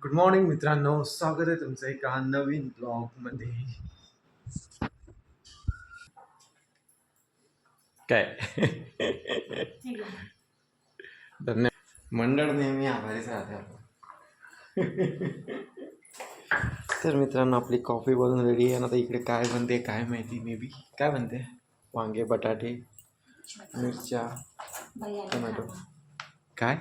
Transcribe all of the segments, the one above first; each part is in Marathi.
गुड मॉर्निंग मित्रांनो, स्वागत आहे तुमचं एका नवीन ब्लॉग मध्ये. काय धन्यवाद. मंडळ नेहमी आभारीच राहते आपण. तर मित्रांनो, आपली कॉफी बनवून रेडी आहे. आता इकडे काय बनते काय माहिती, मे बी काय बनते, वांगे बटाटे मिरच्या टोमॅटो. काय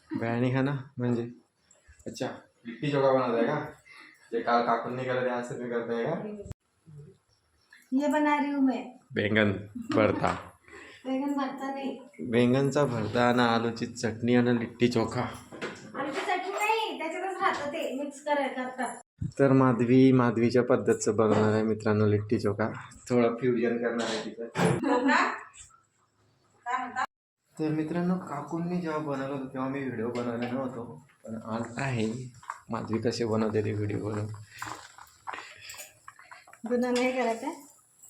बयाणी खाना म्हणजे अच्छा लिट्टी चोखा बनवत आहे का? जे काल काकूंनी केलं ते आज तुम्ही करताय का? ये बना रही हूँ मैं बैंगन भरता. बैंगन भरता नहीं, बैंगनचा भरता आणि आलूची चटणी आणि लिट्टी चोखा. आलूची चटणी नाही, त्याच्यातच राहतं ते मिक्स करतात. तर माधवीच्या पद्धतचं बनवणार आहे मित्रांनो लिट्टी चोखा. थोडं फ्युजन करणार आहे तिथं. तर मित्रांनो, काकूंनी जेव्हा बनवलं होतं तेव्हा मी व्हिडिओ बनवला नव्हतो, पण आज आहे माधवी कसे बनवते ते व्हिडिओ बनवून. गुन्हा नाही करत आहे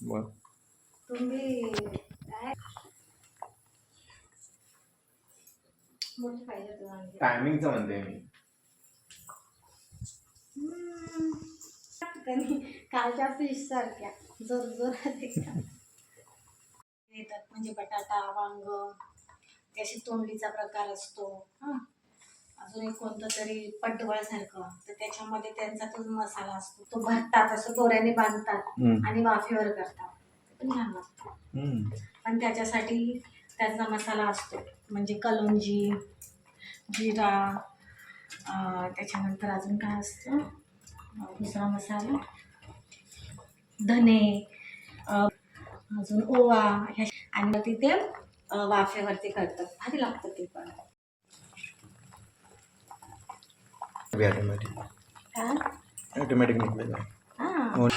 मग तुम्ही. काय मोठी पाहिजे तुम्हाला. टायमिंगचं म्हणते मी. कालच्या फिश सारख्या जोर जोरात येतात. म्हणजे बटाटा, वांग, त्याची तोंडलीचा प्रकार असतो. अजून एक कोणतं तरी पटवळ सारखं, तर त्याच्यामध्ये त्यांचा तो मसाला असतो, तो भरतात, असं दोऱ्याने बांधतात आणि वाफेवर करतात. पण छान लागतं. पण त्याच्यासाठी त्याचा मसाला असतो, म्हणजे कलोंजी, जिरा, त्याच्यानंतर अजून काय असतं, दुसरा मसाला, धने, अजून ओवा, ह्या आणि तिथे वाफेवरती करतात. भारी लागतं ते पण. ऑटोमॅटिक निघलेलं आहे.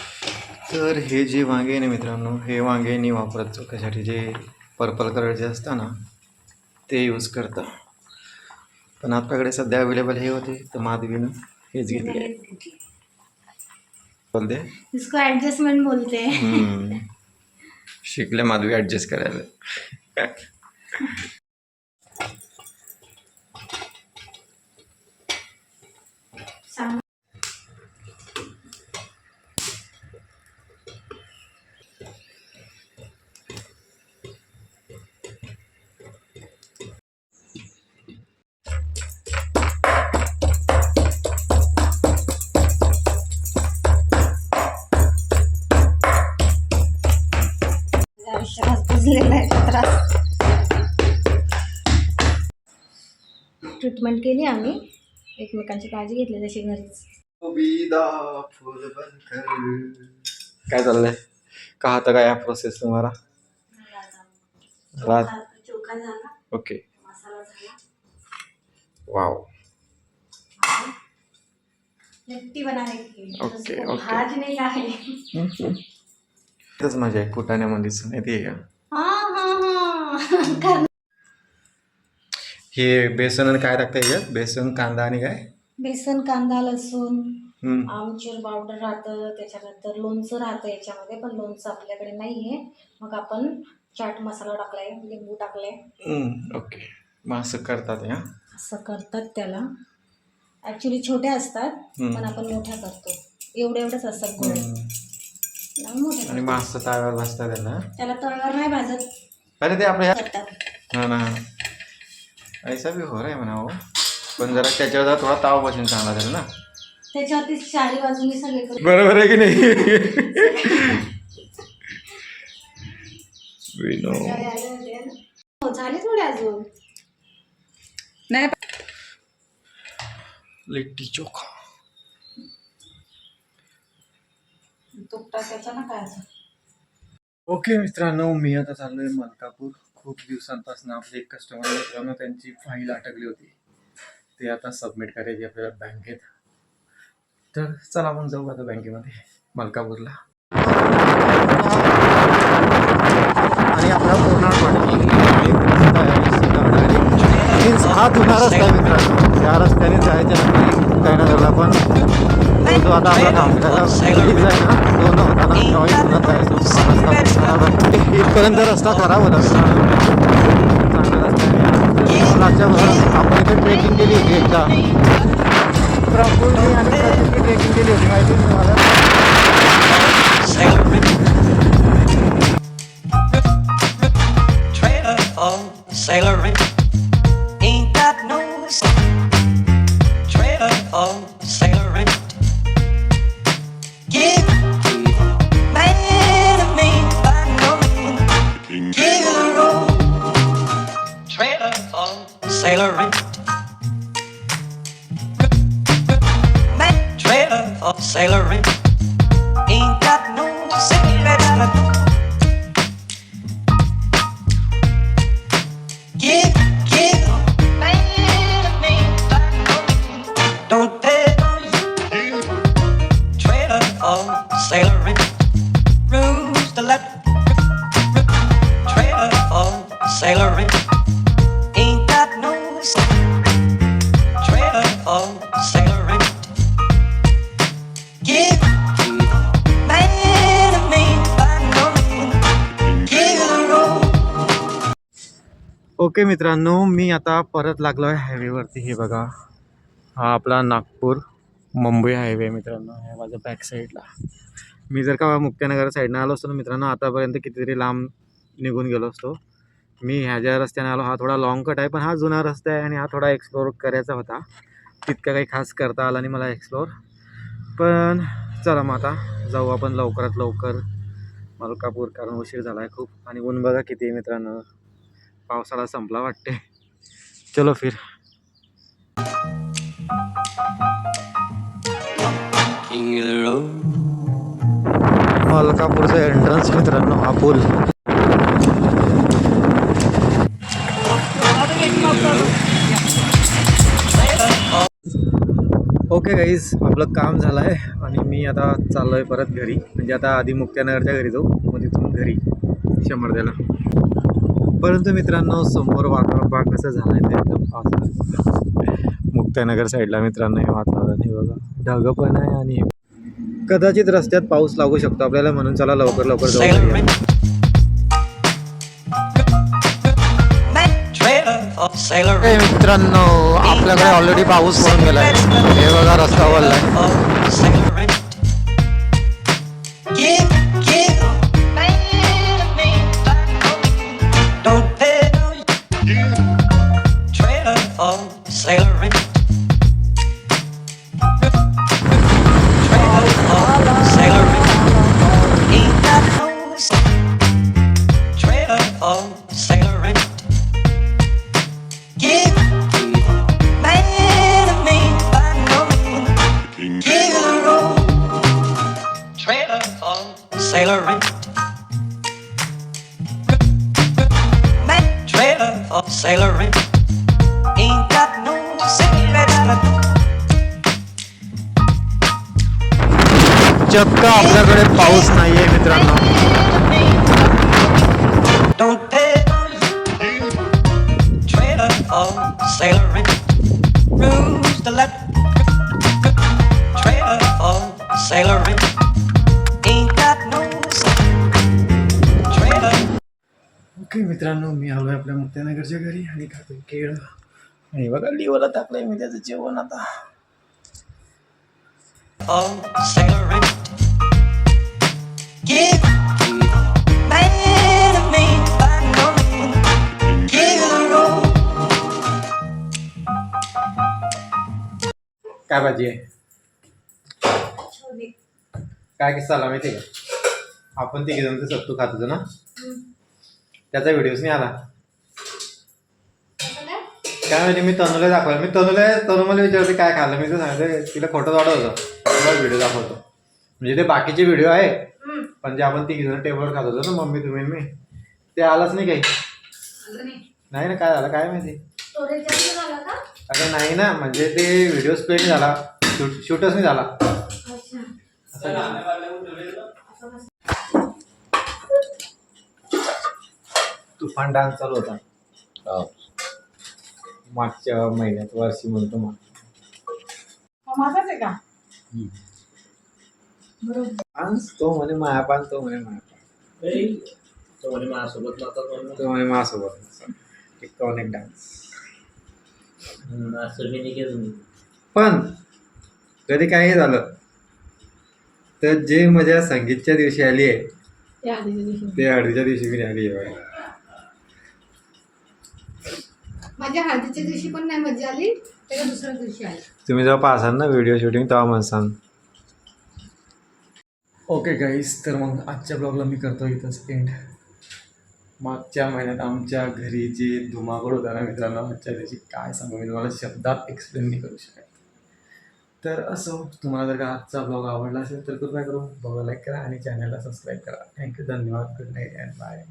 तर हे जे वांगे आहे ना मित्रांनो, हे वांगे नाही वापरत चोख्यासाठी. जे पर्पल कलरचे असतात ना ते यूज करता. पण आपल्याकडे सध्या अवेलेबल हे होते, तर माधवीनं हेच घेतले. बोलते इसको ॲडजस्टमेंट बोलते. शिकले माधवी ॲडजस्ट करायला. सांग. ट्रीटमेंट केली आम्ही, एकमेकांची काळजी घेतली जशी घरीच. काय चाललंय का आता काय प्रोसेस तुम्हाला? चोखा झाला, ओके. मसाला झाला, वाव. लिट्टी बनाने ओके, ओके. भाज नाही आहे. तेच मजा आहे कुटाण्यामध्येच, माहिती आहे का? हे बेसन आणि काय टाकतं याच्यात? बेसन, कांदा आणि काय? बेसन, कांदा, लसूण, आमचूर पावडर राहतं, त्याच्यानंतर लोणचं राहतं याच्यामध्ये, पण लोणचं आपल्याकडे नाही आहे. मग आपण चाट मसाला टाकलाय, लिंबू टाकलाय. ओके. मग असं करतात या? असं करतात त्याला. ॲक्च्युली छोट्या असतात, पण आपण मोठ्या करतो. एवढेच असतात गोळे. आणि मग असं तव्यावर भाजतात त्याला तव्यावर नाही भाजत. अरे ते आपल्या करतात. हा ना, ऐसा भी हो रहा है म्हणा हो. पण जरा त्याच्यावर जरा थोडा ताव बसून चांगला झाला ना. त्याच्यावरती चारी बाजूनी सगळे. बरोबर आहे की नाही? झाले थोडे अजून. नाही लिट्टी चोखा तुपटा त्याचा ना काय. ओके मित्रांनो, मी आता चाललोय मलकापूर. खूप दिवसांपासून आपले एक कस्टमर मित्रांनो, त्यांची फाईल अटकली होती, ते आता सबमिट करायची आपल्याला बँकेत. तर चला मग जाऊ आता बँकेमध्ये मलकापूरला. आणि आपला पूर्ण हा जुना रस्ता आहे मित्रांनो. या रस्त्याने जायच्या नगरला, पण जो आता आपला थांबलेला आहे ना, तो नव्हता ना, इथपर्यंत रस्ता खराब होता मित्रांनो. चांगला रस्ता आपण इथे ट्रेकिंग केली होती एकदा. प्रफुल्लनी आणि प्रदीपनी ट्रेकिंग केली होती माहिती आहे तुम्हाला. Sailoring ain't got no trailer for sailoring. Give man a man by no man. Give a road trailer for sailoring. Man trailer for sailoring ain't got no sailor. Don't tell you trailer or sailoring rules the let trailer or sailoring ain't got no trailer or sailoring. Give man a man by no man. Give it a roll. Okay मित्रांनो, मी आता परत लागलो आहे हायवेवरती. हे बघा, हा आपला नागपूर मुंबई हायवे मित्रांनो. हे माझं बॅक साईडला. मी जर का मुक्त्यानगर साईडनं आलो असतो ना मित्रांनो, आतापर्यंत कितीतरी लांब निघून गेलो असतो. मी ह्या ज्या रस्त्याने आलो, हा थोडा लॉंग कट आहे, पण हा जुना रस्ता आहे आणि हा थोडा एक्सप्लोर करायचा होता. तितका काही खास करता आला नाही मला एक्सप्लोर. पण चला मग आता जाऊ आपण लवकरात लवकर मलकापूर, कारण उशीर झाला आहे खूप. आणि ऊन बघा किती आहे मित्रांनो. पावसाळा संपला वाटते. चलो फिर. मलकापूरचं एंट्रन्स मित्रांनो, हा पूल. ओके गाईज, आपलं काम झालं आहे आणि मी आता चाललो आहे परत घरी. म्हणजे आता आधी मुक्त्यानगरच्या घरी जाऊ, मग तिथून घरी शंभरद्याला. परंतु मित्रांनो, समोर वातावरण बघा कसं झालं आहे ते एकदम पावसाळ्यात. मुक्त्यानगर साईडला मित्रांनो हे वातावरण, हे बघा ढग पण आहे आणि कदाचित रस्त्यात पाऊस लागू शकतो आपल्याला, म्हणून चला लवकर लवकर जाऊ. मित्रांनो, आपल्याकडे ऑलरेडी पाऊस पडून गेलाय. हे बघा रस्ता वळलाय. Sailoring, trailer for sailoring, ain't got no sailor. चक्क आपल्याकडे पाऊस नाहीये मित्रांनो. Don't tell trailer for sailoring rules the let trailer for sailoring. Okay मित्रांनो, मी आलो आहे आपल्या मुक्त्यानगरच्या घरी आणि खातो केळ. आणि बघा लिव्हरला टाकलंय मी त्याचं जेवण आता. काय भाजी आहे? काय किस्सा आला माहिती आहे का? आपण तिघे जण ते सत्तू खात होतो ना, त्याचा व्हिडिओच नाही आला. काय म्हणजे मी तनुला दाखवलं. तनु मला विचारते काय खाल्लं, मी तर सांगितलं तिला खोटं वाटत होतं. तुम्हाला व्हिडिओ दाखवतो. म्हणजे ते बाकीचे व्हिडिओ आहे, पण जे आपण तिघे जण टेबलवर खात होतो ना, मम्मी तुम्ही मी, ते आलंच नाही काही. नाही ना, काय झालं काय माहिती. अरे नाही ना, म्हणजे ते व्हिडिओच प्ले नाही झाला, शूटच नाही झाला. तुफान डान्स चालू होता मागच्या महिन्यात, वर्षी म्हणतो माझाच आहे का? तो म्हणे मायापान, तो म्हणे मायापान, तो म्हणे माझ्यासोबत नव्हता, तो म्हणे माझ्यासोबत एक डान्स. असं मी नाही केलं मी. पण कधी काही झालं तर जे मजा संगीतच्या दिवशी आली आहे त्या आधीच्या दिवशी ते हळदीच्या दिवशी बी नाही आली आहे बघा. माझ्या हळदीच्या दिवशी पण नाही मजा आली, त्याच्या दुसऱ्या दिवशी आली. तुम्ही जेव्हा पाहसाल ना व्हिडिओ शूटिंग तेव्हा म्हणसाल. ओके गाईस, तर मग आजच्या ब्लॉगला मी करतो इथंच एंड. मागच्या महिन्यात आमच्या घरी जे धुमाकूळ होता ना मित्रांनो, आजच्या दिवशी काय सांगू मी तुम्हाला शब्दात एक्सप्लेन नाही करू शकत. तर असो, तुम्हाला जर का आजचा ब्लॉग आवडला असेल तर कृपया करून ब्लॉगला लाईक करा आणि चॅनलला सबस्क्राईब करा. थँक्यू, धन्यवाद, गुड नाईट अँड बाय.